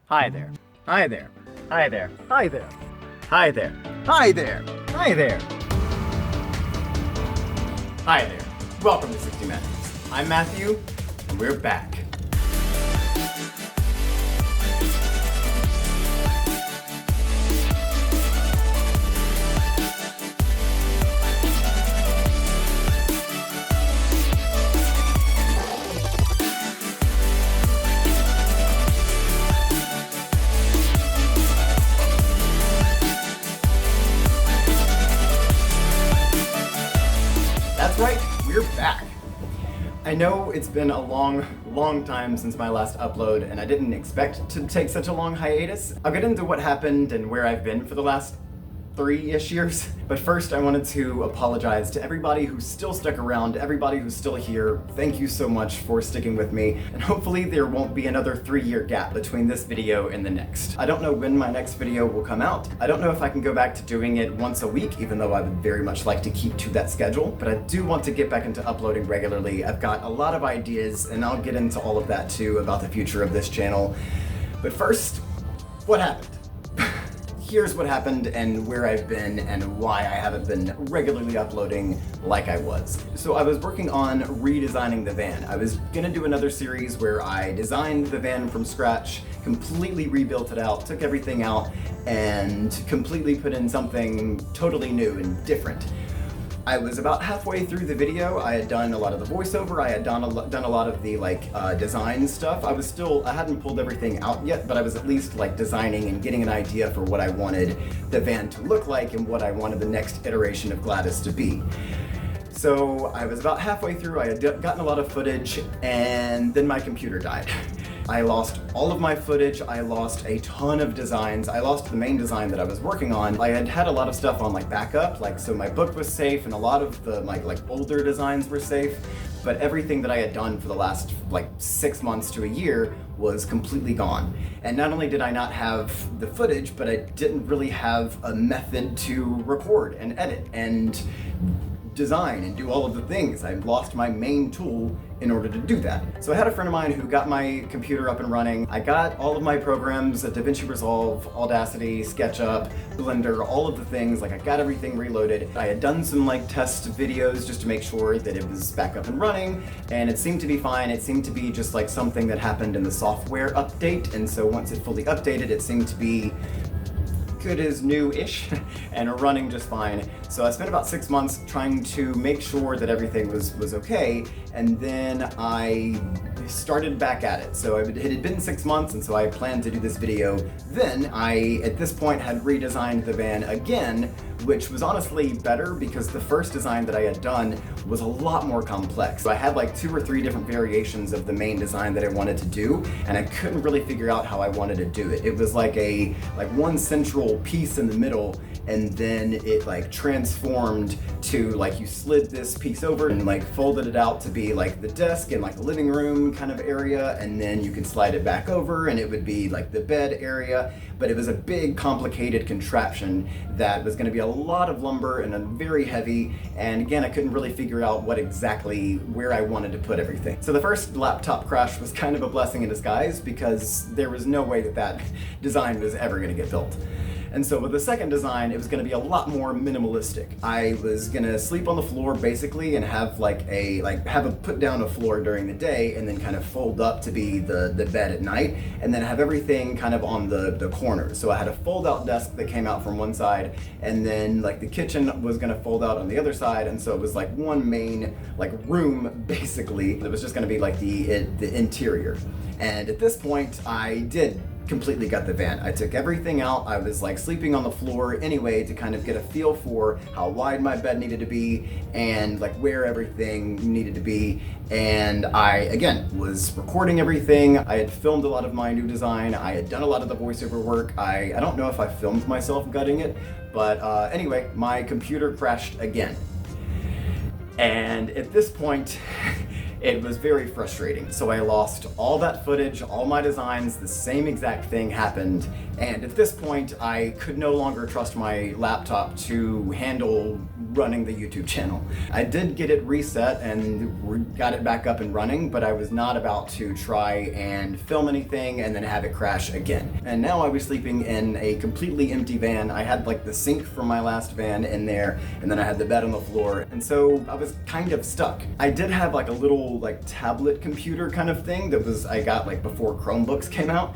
Hi there. Hi there. Hi there. Hi there. Hi there. Hi there. Hi there. Hi there. Welcome to 60 Matthews. I'm Matthew, and we're back. That's right, we're back. I know it's been a long time since my last upload, and I didn't expect to take such a long hiatus. I'll get into what happened and where I've been for the last 3-ish years. But first, I wanted to apologize to everybody who's still stuck around, everybody who's still here. Thank you so much for sticking with me, and hopefully there won't be another 3-year gap between this video and the next. I don't know when my next video will come out. I don't know if I can go back to doing it once a week, even though I would very much like to keep to that schedule, but I do want to get back into uploading regularly. I've got a lot of ideas, and I'll get into all of that too about the future of this channel. But first, what happened? Here's what happened and where I've been and why I haven't been regularly uploading like I was. So I was working on redesigning the van. I was gonna do another series where I designed the van from scratch, completely rebuilt it out, took everything out, and completely put in something totally new and different. I was about halfway through the video. I had done a lot of the voiceover. I had done a lot of the design stuff. I hadn't pulled everything out yet, but I was at least designing and getting an idea for what I wanted the van to look like and what I wanted the next iteration of Gladys to be. So I was about halfway through. I had gotten a lot of footage, and then my computer died. I lost all of my footage, I lost a ton of designs, I lost the main design that I was working on. I had a lot of stuff on backup, so my book was safe and a lot of the older designs were safe, but everything that I had done for the last 6 months to a year was completely gone. And not only did I not have the footage, but I didn't really have a method to record and edit and design and do all of the things. I lost my main tool in order to do that. So I had a friend of mine who got my computer up and running. I got all of my programs, DaVinci Resolve, Audacity, SketchUp, Blender, all of the things. I got everything reloaded. I had done some test videos just to make sure that it was back up and running, and it seemed to be fine. It seemed to be just something that happened in the software update, and so once it fully updated, it seemed to be good as new-ish and running just fine. So I spent about 6 months trying to make sure that everything was okay, and then I started back at it. So it had been 6 months, and so I planned to do this video. Then I, at this point, had redesigned the van again, which was honestly better because the first design that I had done was a lot more complex. So I had 2 or 3 different variations of the main design that I wanted to do, and I couldn't really figure out how I wanted to do it. It was like one central piece in the middle, and then it transformed to you slid this piece over and folded it out to be the desk and the living room kind of area, and then you could slide it back over and it would be the bed area. But it was a big complicated contraption that was going to be a lot of lumber and very heavy, and again I couldn't really figure out where I wanted to put everything. So the first laptop crash was kind of a blessing in disguise because there was no way that design was ever going to get built. And so with the second design, it was going to be a lot more minimalistic. I was going to sleep on the floor basically and have put down a floor during the day and then kind of fold up to be the bed at night, and then have everything kind of on the corners. So I had a fold out desk that came out from one side, and then the kitchen was going to fold out on the other side, and so it was one main room basically that was just going to be the interior. And at this point I did completely gut the van. I took everything out. I was sleeping on the floor anyway to kind of get a feel for how wide my bed needed to be and where everything needed to be. And I, again, was recording everything. I had filmed a lot of my new design. I had done a lot of the voiceover work. I don't know if I filmed myself gutting it, but anyway, my computer crashed again. And at this point, it was very frustrating. So I lost all that footage, all my designs, the same exact thing happened. And at this point, I could no longer trust my laptop to handle running the YouTube channel. I did get it reset and got it back up and running, but I was not about to try and film anything and then have it crash again. And now I was sleeping in a completely empty van. I had like the sink from my last van in there, and then I had the bed on the floor, and so I was kind of stuck. I did have like a little like tablet computer kind of thing that I got like before Chromebooks came out.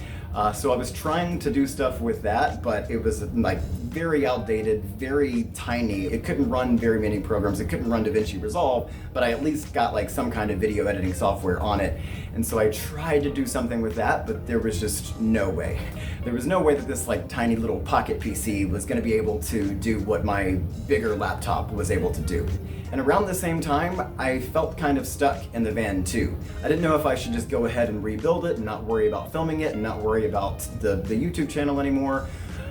So I was trying to do stuff with that, but it was like very outdated, very tiny. It couldn't run very many programs. It couldn't run DaVinci Resolve, but I at least got like some kind of video editing software on it. And so I tried to do something with that, but there was just no way. There was no way that this like tiny little pocket PC was going to be able to do what my bigger laptop was able to do. And around the same time, I felt kind of stuck in the van too. I didn't know if I should just go ahead and rebuild it and not worry about filming it and not worry about the YouTube channel anymore,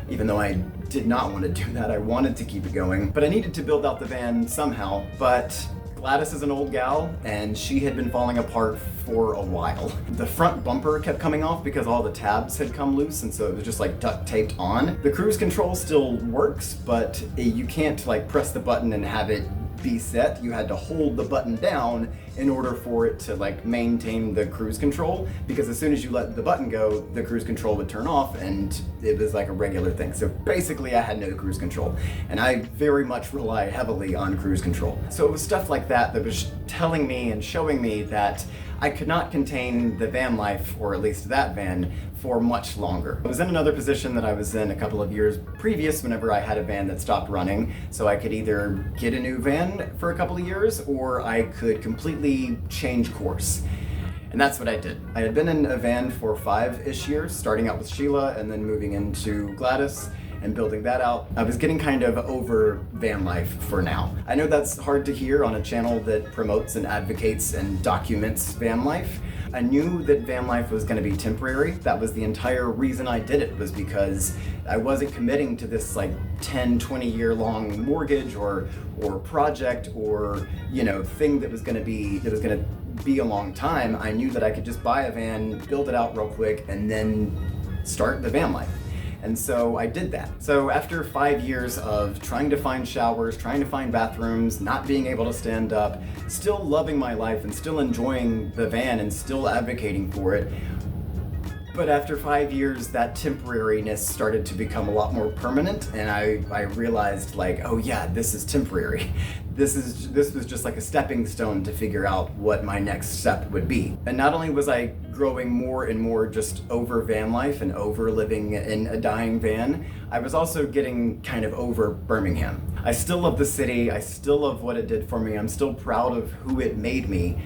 even though I did not want to do that. I wanted to keep it going, but I needed to build out the van somehow. But Gladys is an old gal, and she had been falling apart for a while. The front bumper kept coming off because all the tabs had come loose, and so it was just like duct taped on. The cruise control still works, but you can't like press the button and have it be set. You had to hold the button down in order for it to like maintain the cruise control, because as soon as you let the button go, the cruise control would turn off, and it was like a regular thing. So basically I had no cruise control, and I very much rely heavily on cruise control. So it was stuff like that that was telling me and showing me that I could not contain the van life, or at least that van, for much longer. I was in another position that I was in a couple of years previous whenever I had a van that stopped running, so I could either get a new van for a couple of years or I could completely change course. And that's what I did. I had been in a van for 5-ish years, starting out with Sheila and then moving into Gladys and building that out. I was getting kind of over van life for now. I know that's hard to hear on a channel that promotes and advocates and documents van life. I knew that van life was going to be temporary. That was the entire reason I did it, was because I wasn't committing to this like 10, 20 year long mortgage or project or, you know, thing that was going to be a long time. I knew that I could just buy a van, build it out real quick, and then start the van life. And so I did that. So after 5 years of trying to find showers, trying to find bathrooms, not being able to stand up, still loving my life and still enjoying the van and still advocating for it, but after 5 years, that temporariness started to become a lot more permanent, and I realized like, oh yeah, this is temporary. This was just like a stepping stone to figure out what my next step would be. And not only was I growing more and more just over van life and over living in a dying van, I was also getting kind of over Birmingham. I still love the city, I still love what it did for me, I'm still proud of who it made me,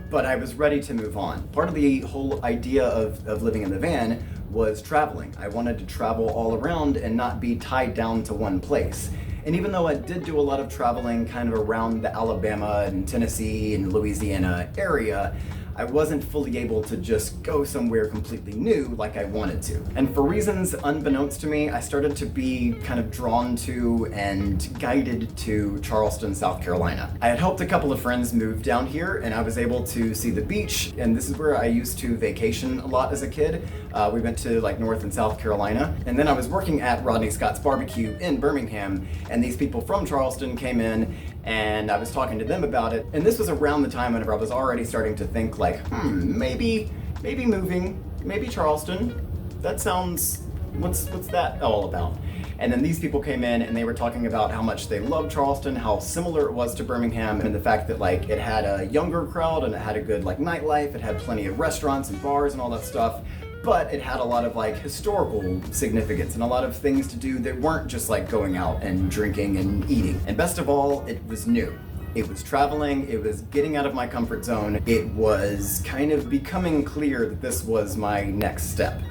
but I was ready to move on. Part of the whole idea of living in the van was traveling. I wanted to travel all around and not be tied down to one place. And even though I did do a lot of traveling kind of around the Alabama and Tennessee and Louisiana area, I wasn't fully able to just go somewhere completely new like I wanted to. And for reasons unbeknownst to me, I started to be kind of drawn to and guided to Charleston, South Carolina. I had helped a couple of friends move down here, and I was able to see the beach, and this is where I used to vacation a lot as a kid. We went to like North and South Carolina, and then I was working at Rodney Scott's Barbecue in Birmingham, and these people from Charleston came in, and I was talking to them about it. And this was around the time whenever I was already starting to think like, maybe moving, maybe Charleston. That sounds, what's that all about? And then these people came in and they were talking about how much they loved Charleston, how similar it was to Birmingham, and the fact that like it had a younger crowd and it had a good like nightlife, it had plenty of restaurants and bars and all that stuff. But it had a lot of like historical significance and a lot of things to do that weren't just like going out and drinking and eating. And best of all, it was new. It was traveling, it was getting out of my comfort zone. It was kind of becoming clear that this was my next step.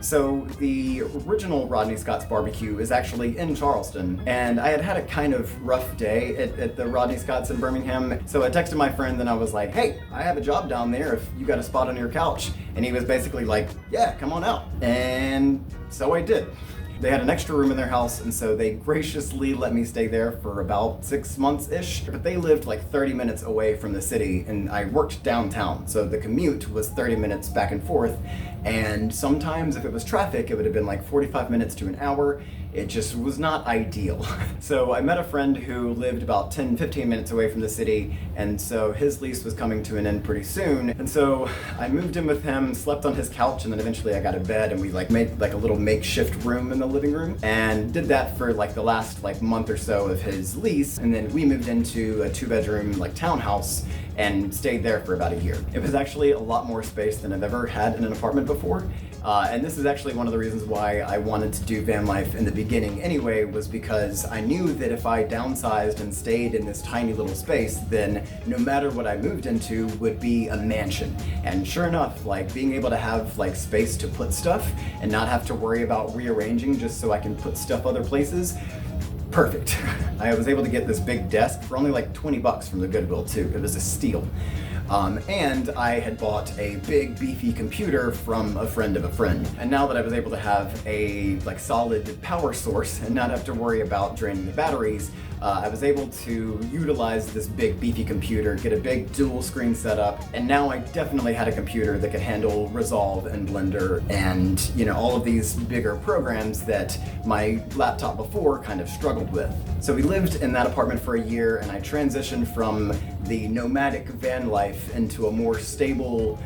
So the original Rodney Scott's Barbecue is actually in Charleston, and I had had a kind of rough day at the Rodney Scott's in Birmingham. So I texted my friend and I was like, hey, I have a job down there if you got a spot on your couch. And he was basically like, yeah, come on out. And so I did. They had an extra room in their house, and so they graciously let me stay there for about 6 months-ish. But they lived like 30 minutes away from the city, and I worked downtown, so the commute was 30 minutes back and forth. And sometimes if it was traffic, it would have been like 45 minutes to an hour. It just was not ideal. So I met a friend who lived about 10-15 minutes away from the city, and so his lease was coming to an end pretty soon. And so I moved in with him, slept on his couch, and then eventually I got a bed and we made a little makeshift room in the living room, and did that for the last month or so of his lease. And then we moved into a 2-bedroom townhouse and stayed there for about a year. It was actually a lot more space than I've ever had in an apartment before. And this is actually one of the reasons why I wanted to do van life in the beginning anyway, was because I knew that if I downsized and stayed in this tiny little space, then no matter what I moved into would be a mansion. And sure enough, being able to have space to put stuff and not have to worry about rearranging just so I can put stuff other places, perfect. I was able to get this big desk for only $20 from the Goodwill too. It was a steal. And I had bought a big beefy computer from a friend of a friend. And now that I was able to have a solid power source and not have to worry about draining the batteries, I was able to utilize this big beefy computer, get a big dual screen setup, and now I definitely had a computer that could handle Resolve and Blender and all of these bigger programs that my laptop before kind of struggled with. So we lived in that apartment for a year, and I transitioned from the nomadic van life into a more stable,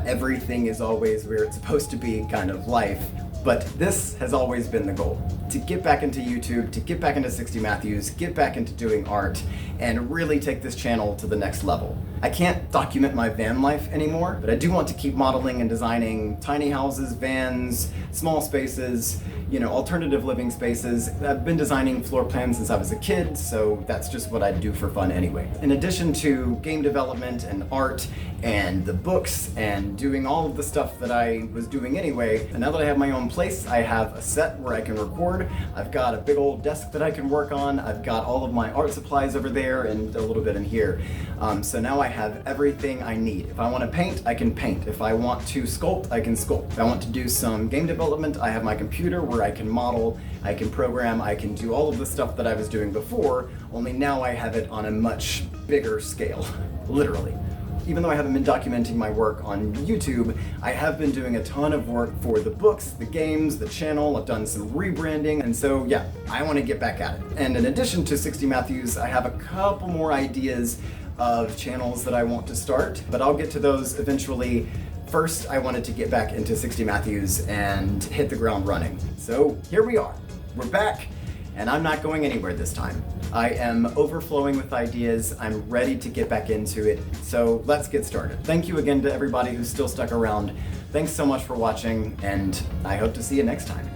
everything is always where it's supposed to be kind of life. But this has always been the goal, to get back into YouTube, to get back into 60 Matthews, get back into doing art, and really take this channel to the next level. I can't document my van life anymore, but I do want to keep modeling and designing tiny houses, vans, small spaces, alternative living spaces. I've been designing floor plans since I was a kid, so that's just what I do for fun anyway. In addition to game development and art and the books and doing all of the stuff that I was doing anyway, and now that I have my own place, I have a set where I can record. I've got a big old desk that I can work on. I've got all of my art supplies over there and a little bit in here. So now I have everything I need. If I want to paint, I can paint. If I want to sculpt, I can sculpt. If I want to do some game development, I have my computer where I can model, I can program, I can do all of the stuff that I was doing before, only now I have it on a much bigger scale, literally. Even though I haven't been documenting my work on YouTube, I have been doing a ton of work for the books, the games, the channel. I've done some rebranding, and so yeah, I want to get back at it. And in addition to 60 Matthews, I have a couple more ideas of channels that I want to start, but I'll get to those eventually. First, I wanted to get back into 60 Matthews and hit the ground running. So here we are. We're back, and I'm not going anywhere this time. I am overflowing with ideas. I'm ready to get back into it. So let's get started. Thank you again to everybody who's still stuck around. Thanks so much for watching, and I hope to see you next time.